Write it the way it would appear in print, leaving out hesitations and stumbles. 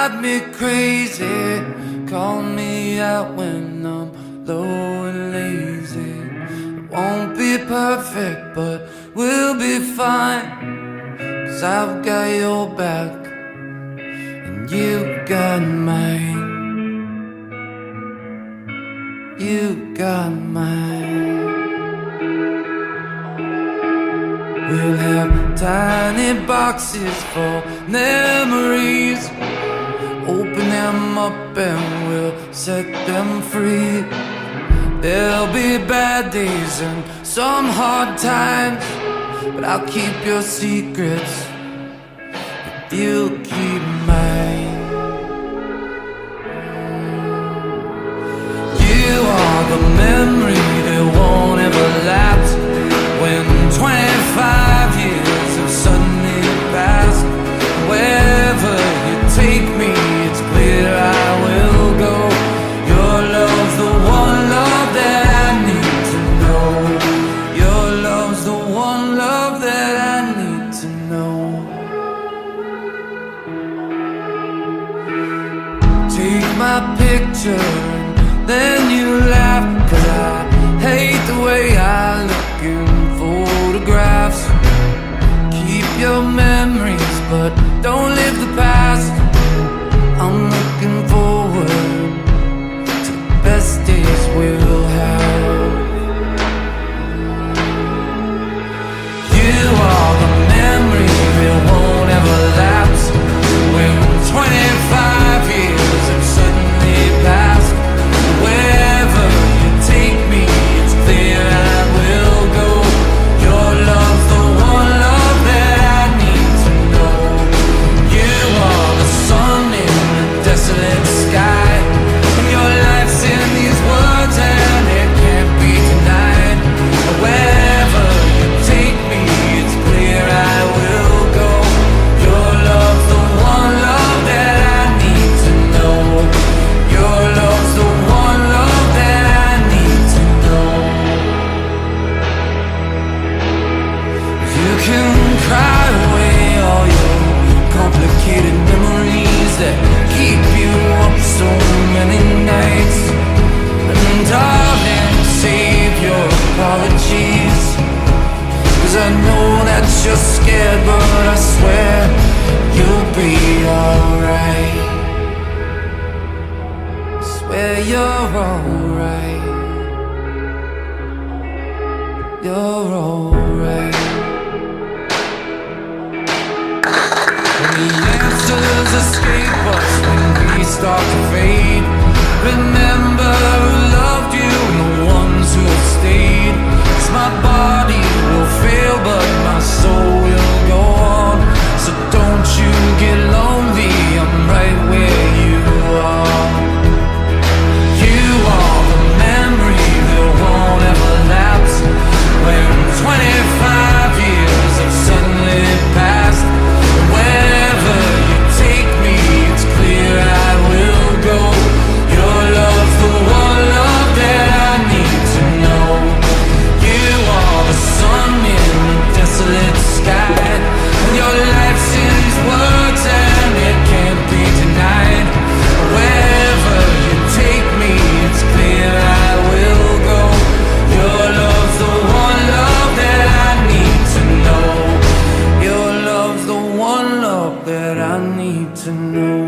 drive me crazy. Call me out when I'm low and lazy. It won't be perfect, but we'll be fine, 'cause I've got your back and you got mine. You got mine. We'll have tiny boxes for memories. Open them up and we'll set them free. There'll be bad days and some hard times, but I'll keep your secrets if you keep mine. You are the memory that won't ever lapse. When 25 years have suddenly passed, wherever you take me, it's clear I will go. Your love's the one love that I need to know. Your love's the one love that I need to know. Take my picture and then you laugh, 'cause I hate the way I look in photographs. Keep your memories, but don't live the past. I'm looking forward to the best days we'll have. You are the memory that won't ever lapse. When 25 years have suddenly passed, wherever you take me, it's clear I will go. Your love's the one love that I need to know. You are the sun in the desolate sky, and your life's in these words and it can't be denied. Wherever you take me, it's clear I will go. Your love's the one love that I need to know. Your love's the one love that I need to know. You can cry away all your complicated memories that keep you up so many nights. And darling, save your apologies, 'cause I know that you're scared, but I swear you'll be alright. Swear you're alright. You're alright. When the answers escape us, when we start to fade, remember who loved you and the ones who have stayed. 'Cause my body will fail, but my soul will go on. So don't you get lonely, I'm right where you are. You are the memory that won't ever lapse. When 25 years have suddenly passed, wherever you take me, it's clear I will go. Your love's the one love that I need to know. You are the sun in the desolate sky, and your life's in these words and it can't be denied. Wherever you take me, it's clear I will go. Your love's the one love that I need to know. Your love's the one love that I need to know.